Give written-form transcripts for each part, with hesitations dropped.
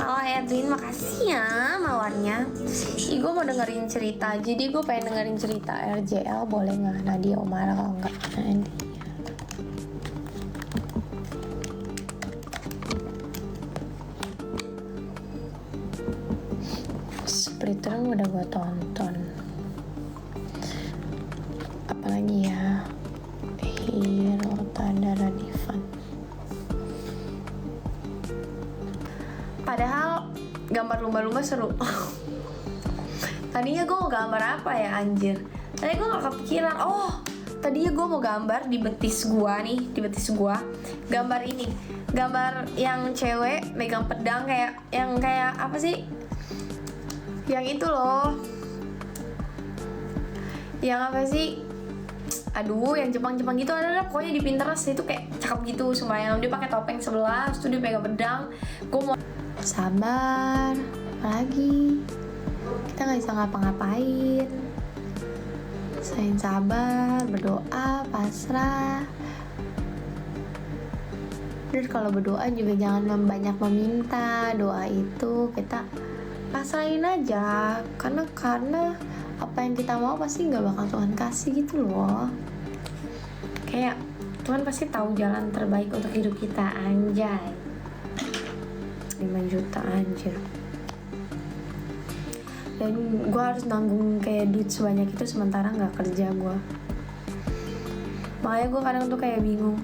Halo Edwin, makasih ya mawarnya. Ih, gue mau dengerin cerita. Jadi gue pengen dengerin cerita RJL. Boleh nggak Nadia Umara? Kalau nggak nanti. Splitter udah gue tonton. Apalagi ya, Hero Tadara Divan. Padahal gambar lumba-lumba seru. Tadinya gue mau gambar apa ya anjir. Tadi gue gak kepikiran. Oh, tadinya gue mau gambar di betis gue nih, di betis gue. Gambar ini, gambar yang cewek megang pedang kayak apa sih? Yang itu loh. Yang apa sih? Aduh, yang Jepang-Jepang gitu ada pokoknya di Pinterest itu kayak cakep gitu semuanya. Dia pakai topeng sebelah, terus dia pegang pedang. Gue mau sabar, apalagi kita nggak bisa ngapa-ngapain. Selain sabar, berdoa, pasrah. Dan kalau berdoa juga jangan banyak meminta. Doa itu kita pasrahin aja, karena apa yang kita mau pasti nggak bakal Tuhan kasih gitu loh. Kayak Tuhan pasti tahu jalan terbaik untuk hidup kita, anjay. 5 juta anjir. Dan gue harus nanggung kayak duit sebanyak itu sementara nggak kerja gue. Makanya gue kadang tuh kayak bingung.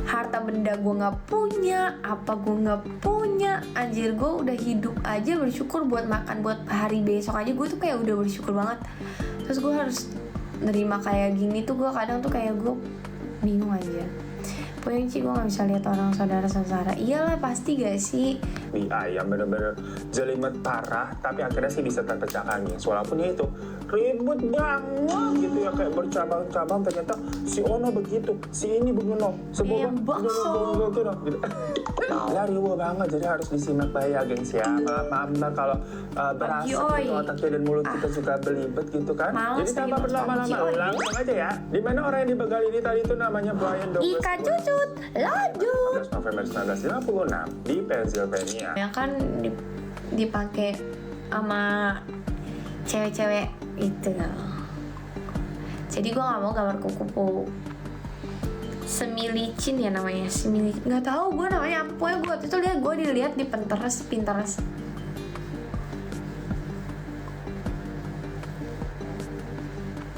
Harta benda gue nggak punya, apa gue nggak punya, anjir gue udah hidup aja bersyukur buat makan, buat hari besok aja gue tuh kayak udah bersyukur banget. Terus gue harus nerima kayak gini tuh gue kadang tuh kayak gue bingung aja. Pokoknya gue gak bisa lihat orang saudara sengsara. Iyalah pasti gak sih. Yang bener-bener jelimet parah, tapi akhirnya sih bisa terpecahkan ya. Walaupun ya itu ribut banget gitu ya, kayak bercabang-cabang. Ternyata si Ono begitu, si ini begini, sebuah gitu. Ya riuh banget, jadi harus disimak baik ya gengs ya. Maaf kalau berasa gitu, otaknya dan mulut kita suka belibet gitu kan. Jadi tanpa berlama-lama langsung aja ya. Dimana orang yang dibegal ini tadi itu namanya Brian Douglas. Ika Cucut, lanjut. November 1956 di Pennsylvania. Ya kan dipakai sama cewek-cewek itu. Jadi gue nggak mau gambar kupu-kupu semilicin ya namanya, nggak tahu gue namanya apa. Pokoknya gue waktu itu dilihat di Pinterest.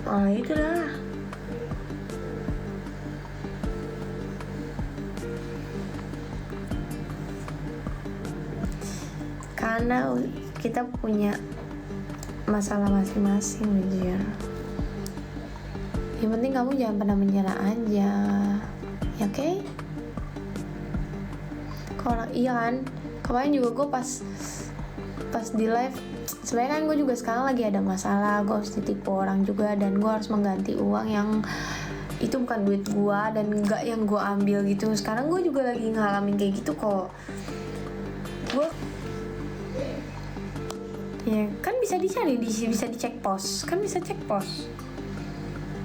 Oh itulah. Karena kita punya masalah masing-masing aja. Yang penting kamu jangan pernah menyerah aja, ya oke? Kalau iya kan, kemarin juga gue pas di live, sebenarnya kan gue juga sekarang lagi ada masalah, gue harus ditipu orang juga dan gue harus mengganti uang yang itu bukan duit gue dan enggak yang gue ambil gitu. Sekarang gue juga lagi ngalamin kayak gitu kok. Gue ya kan bisa dicari, bisa dicek pos, kan bisa cek pos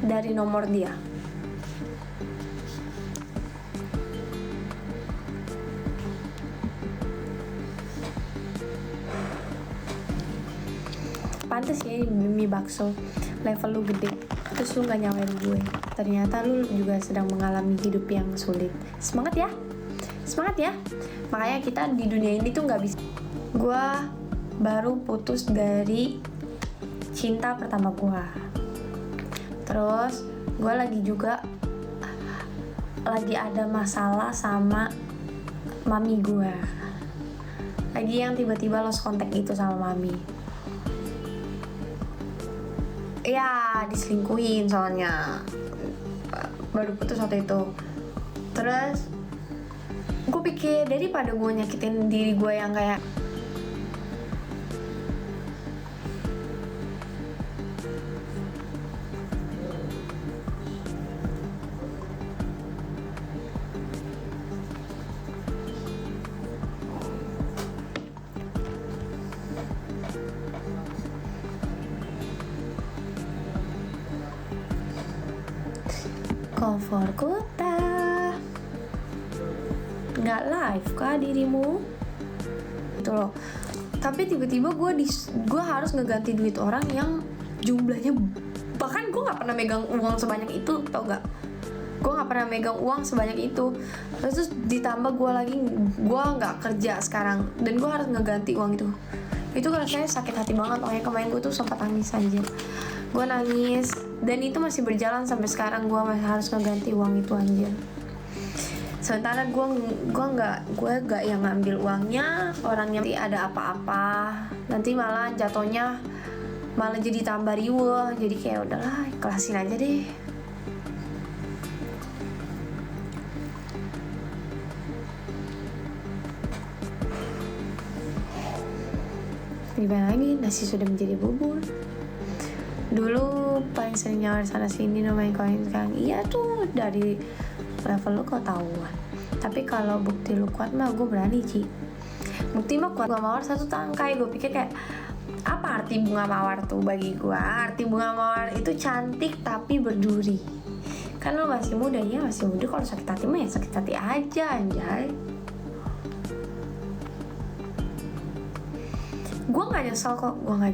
dari nomor dia. Pantes ya mie bakso level lu gede, terus lu gak nyawain gue. Ternyata lu juga sedang mengalami hidup yang sulit. Semangat ya, semangat ya. Makanya kita di dunia ini tuh gak bisa. Gue baru putus dari cinta pertama gue. Terus gue lagi ada masalah sama mami gue. Lagi yang tiba-tiba lost contact gitu sama mami. Ya diselingkuhin soalnya. Baru putus waktu itu. Terus gue pikir daripada gue nyakitin diri gue yang kayak cover kota nggak live kah dirimu? Itu gitu loh. Tapi tiba-tiba gue harus ngeganti duit orang yang jumlahnya, bahkan gue nggak pernah megang uang sebanyak itu, tau gak? Gue nggak pernah megang uang sebanyak itu. Terus ditambah gue nggak kerja sekarang dan gue harus ngeganti uang itu. Itu rasanya sakit hati banget. Makanya kemarin gue tuh sempat nangis aja. Gue nangis dan itu masih berjalan sampai sekarang. Gue masih harus ngeganti uang itu anjir. Sementara gue nggak yang ngambil uangnya orangnya. Nanti ada apa-apa, nanti malah jatuhnya malah jadi tambah riweuh. Jadi kayak udahlah, ikhlasin aja deh. Gimana lagi, nasi sudah menjadi bubur. Dulu paling sering nyawar sana sini main koin, sekarang iya tuh dari level lu kau tahuan. Tapi kalau bukti lu kuat mah gue berani Ci. Bukti mah kuat, bunga mawar satu tangkai. Gue pikir kayak apa arti bunga mawar tuh bagi gue? Arti bunga mawar itu cantik tapi berduri. Kan lu masih muda, ya masih muda. Kalau sakit hati mah ya sakit hati aja anjay. Gue gak nyesel kok, gue gak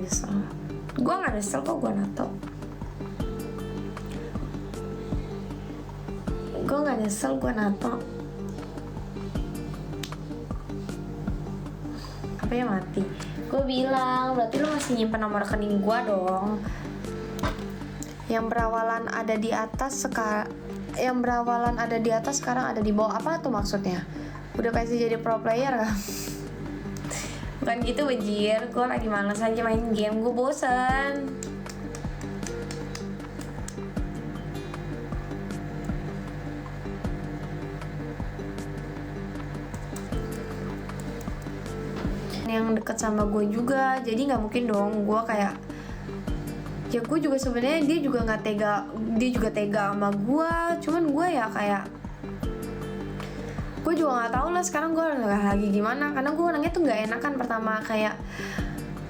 nyesel kok gue nato. Gue gak nyesel gue nato. Apa ya mati? Gue bilang, berarti lu masih nyimpen nomor rekening gue dong. Yang berawalan ada di atas sekarang ada di bawah. Apa tuh maksudnya? Udah pasti jadi pro player kan? Bukan gitu bejir, gue lagi males aja main game, gue bosan. Yang deket sama gue juga, jadi nggak mungkin dong gue kayak, ya gue juga sebenarnya dia juga tega sama gue, cuman gue ya kayak gue juga nggak tahu lah sekarang gue lagi gimana, karena gue orangnya tuh nggak enakan. Pertama kayak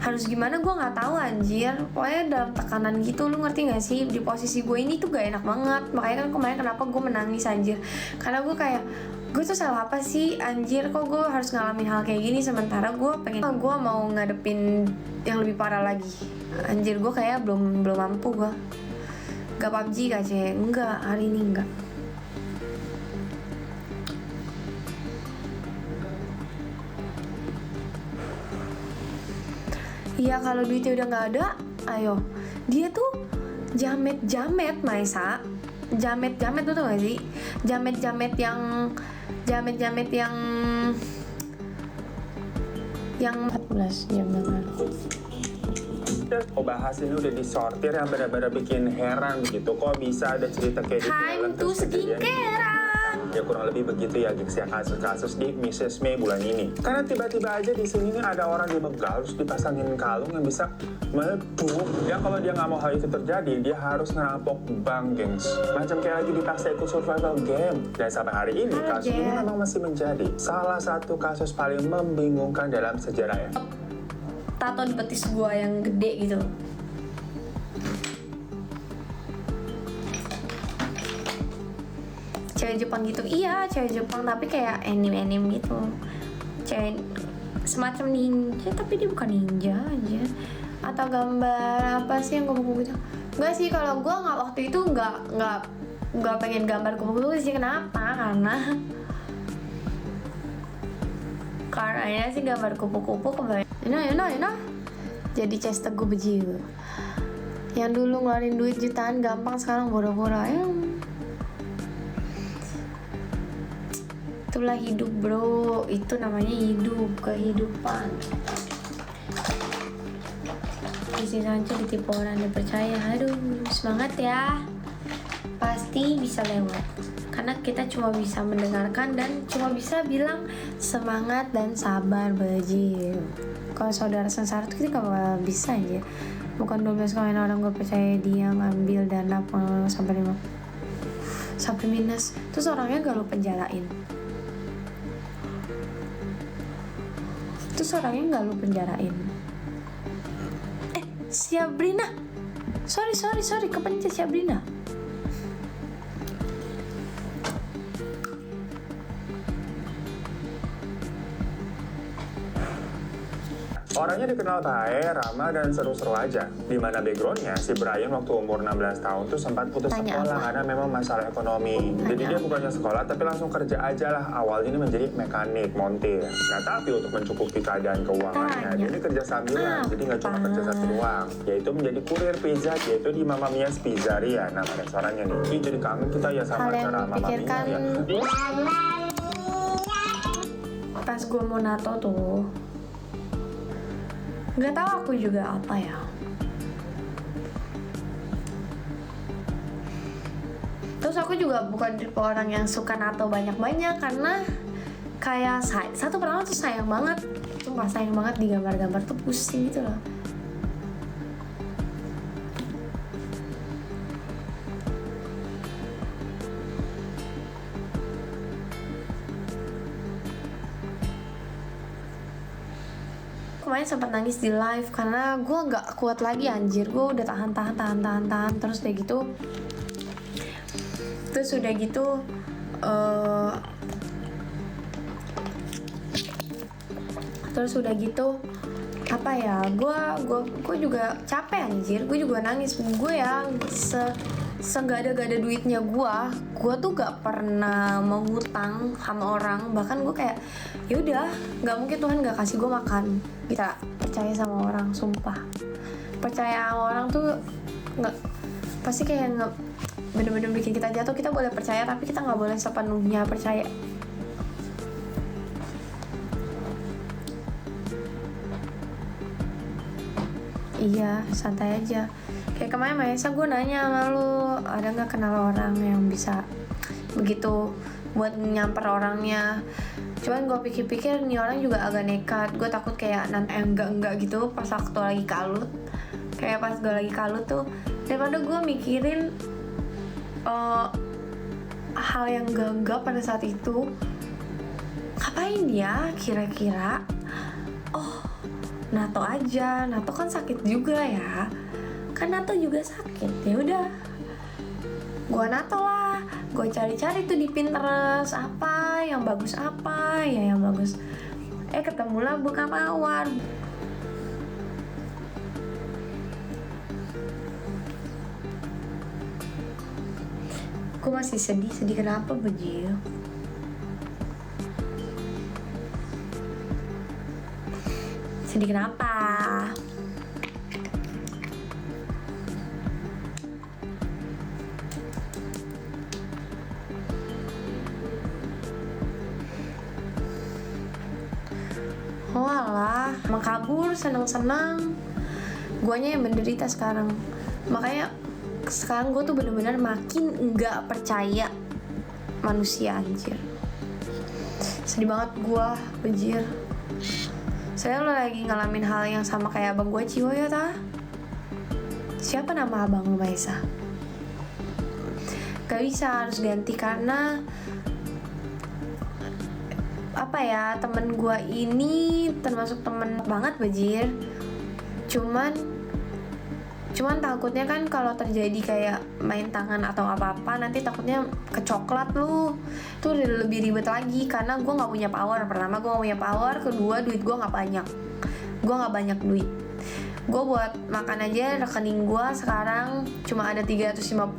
harus gimana gue nggak tahu anjir, pokoknya dalam tekanan gitu, lu ngerti nggak sih? Di posisi gue ini tuh gak enak banget. Makanya kan kemarin kenapa gue menangis anjir, karena gue kayak gue tuh salah apa sih anjir, kok gue harus ngalamin hal kayak gini, sementara gue mau ngadepin yang lebih parah lagi. Anjir gue kayak belum mampu. Gue gak PUBG gak cek, enggak, hari ini enggak. Iya kalau duitnya udah nggak ada, ayo. Dia tuh jamet Maisa, jamet tuh tau gak sih? Jamet yang 14 jam dengan. Kok bahas ini udah disortir yang benar-benar bikin heran begitu. Kok bisa ada cerita kayak di Time to skincarean. Ya kurang lebih begitu ya guys ya, kasus-kasus di Mrs. May bulan ini. Karena tiba-tiba aja di sini nih ada orang di begal terus dipasangin kalung yang bisa melepuh. Ya kalau dia nggak mau hal itu terjadi, dia harus ngerampok bank, gengs. Macam kayak lagi dipaksa ikut survival game. Dan sampai hari ini kasus ini memang masih menjadi salah satu kasus paling membingungkan dalam sejarah ya. Tato di betis gua yang gede gitu. Cewek Jepang gitu, iya cewek Jepang tapi kayak anime gitu. Cewek semacam ninja tapi dia bukan ninja aja. Atau gambar apa sih yang kupu-kupu gitu? Enggak sih, kalau gue nggak waktu itu nggak pengen gambar kupu-kupu sih. Kenapa? Karena sih gambar kupu-kupu kebanyakan. Jadi Chester gue bejiwa. Yang dulu ngeluarin duit jutaan gampang, sekarang bodoh-bodoh ya. Itulah hidup bro, itu namanya hidup, kehidupan. Isi sancu ditipu orang dan percaya. Aduh, semangat ya, pasti bisa lewat. Karena kita cuma bisa mendengarkan dan cuma bisa bilang semangat dan sabar bajil. Kalau saudara sengsara tuh kita gak bisa aja. Bukan 12 koin orang gue percaya dia ngambil dana sampai minus. Terus orangnya gak lu penjarain. Syabrina. Sorry, kepencet Syabrina. Orangnya dikenal baik, ramah, dan seru-seru aja. Dimana backgroundnya, si Brian waktu umur 16 tahun tuh sempat putus Tanya sekolah apa? karena memang masalah ekonomi. Jadi dia bukannya sekolah, tapi langsung kerja aja lah. Awalnya ini menjadi mekanik, montir. Nah, tapi untuk mencukupi keadaan keuangannya, Tanya. dia ini kerja sambilan. Jadi nggak cuma kerja satu doang. Yaitu menjadi kurir pizza, yaitu di Mama Mia's Pizzeria. Nama restorannya nih. Ih, jadi kangen kita ya sama Hal yang acara Mama Mia dipikirkan ya. pas gue mau nato tuh, nggak tahu aku juga apa ya. Terus aku juga bukan tipe orang yang suka nato banyak-banyak karena kayak satu pertama tuh sayang banget, sumpah sayang banget di gambar-gambar tuh pusing gitu loh. Kemarin sempat nangis di live karena gue nggak kuat lagi anjir. Gue udah tahan terus udah gitu apa ya, gue juga capek anjir. Gue juga nangis. Gue yang nggak ada duitnya gue tuh gak pernah menghutang sama orang. Bahkan gue kayak ya udah, nggak mungkin Tuhan nggak kasih gue makan. Kita percaya sama orang, sumpah percaya sama orang tuh nggak pasti kayak nggak bener-bener bikin kita jatuh. Kita boleh percaya tapi kita nggak boleh sepenuhnya percaya. Iya, santai aja. Kayak kemarin Maesa gue nanya sama lu, ada nggak kenal orang yang bisa begitu buat nyamper orangnya. Cuman gue pikir-pikir nih orang juga agak nekat. Gue takut kayak nanti enggak gitu pas waktu lagi kalut. Kayak pas gue lagi kalut tuh, daripada gue mikirin hal yang enggak pada saat itu. Ngapain ya kira-kira? Oh, nato aja. Nato kan sakit juga ya. Kan nato juga sakit. Ya udah, gue nato lah. Gue cari-cari tuh di Pinterest apa yang bagus, ketemulah bunga mawar. Gue masih sedih kenapa Bajil? Sedih kenapa? Oh alah, emang kabur, senang-senang. Guanya yang menderita sekarang. Makanya sekarang gue tuh bener-bener makin nggak percaya manusia anjir. Sedih banget gue, anjir. Saya lo lagi ngalamin hal yang sama kayak abang gue Ciwo ya ta? Siapa nama abang lo Maisa? Gak bisa, harus ganti karena apa ya, temen gue ini termasuk temen banget Bajir. Cuman takutnya kan kalau terjadi kayak main tangan atau apa-apa nanti takutnya kecoklat lu. Itu lebih ribet lagi karena gue nggak punya power. Pertama gue nggak punya power, kedua duit gue nggak banyak. Gue nggak banyak duit. Gue buat makan aja rekening gue sekarang cuma ada 350.000.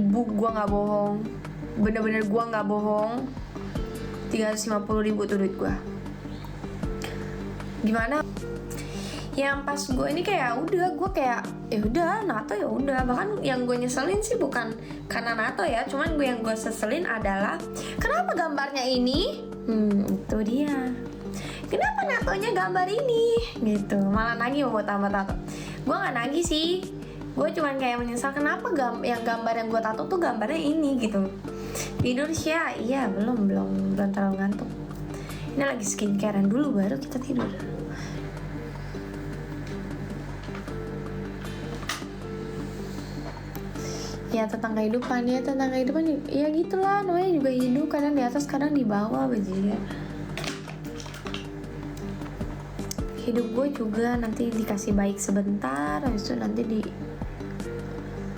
Gue nggak bohong, bener-bener gue nggak bohong. 350.000 tuh duit gue. Gimana? Yang pas gue ini kayak gue kayak ya udah nato ya udah. Bahkan yang gue nyeselin sih bukan karena nato ya, cuman yang gue seselin adalah kenapa gambarnya ini? Itu dia. Kenapa natonya gambar ini? Gitu. Malah nagih mau tambah tato. Gue nggak nagih sih. Gue cuman kayak menyesal kenapa yang gambar yang gue tato tuh gambarnya ini gitu. Tidur sih ya? Iya belum terlalu ngantuk. Ini lagi skincarean dulu baru kita tidur. Ya tentang kehidupan ya gitulah, namanya juga hidup, kadang di atas kadang di bawah Bajir. Hidup gue juga nanti dikasih baik sebentar, habis itu nanti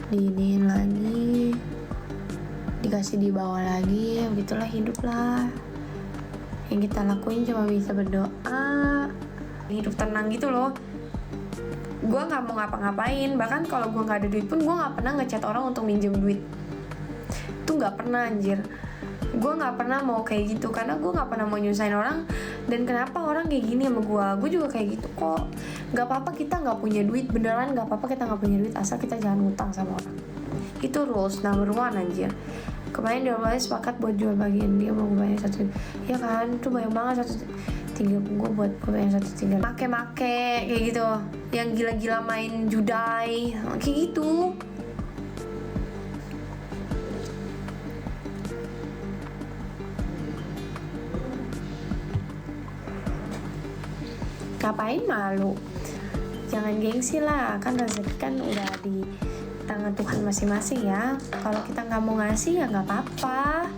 diiniin lagi, dikasih di bawah lagi. Begitulah hidup lah. Yang kita lakuin cuma bisa berdoa, hidup tenang gitu loh. Gue nggak mau ngapa-ngapain, bahkan kalau gue nggak ada duit pun gue nggak pernah ngechat orang untuk minjem duit. Itu nggak pernah anjir. Gue nggak pernah mau kayak gitu karena gue nggak pernah mau nyusahin orang. Dan kenapa orang kayak gini sama gue juga kayak gitu kok. Nggak apa-apa kita nggak punya duit, beneran nggak apa-apa kita nggak punya duit asal kita jangan ngutang sama orang. Itu rules number one anjir. Kemarin dia mulai sepakat buat jual bagian, dia mau bayar 1, ya kan, itu banyak banget 1,3, gue buat gue bayar 1,3, make kayak gitu, yang gila-gila main judai kayak gitu. Ngapain malu, jangan gengsi lah, kan rezeki kan udah di tangan Tuhan masing-masing ya. Kalau kita nggak mau ngasih ya nggak apa-apa.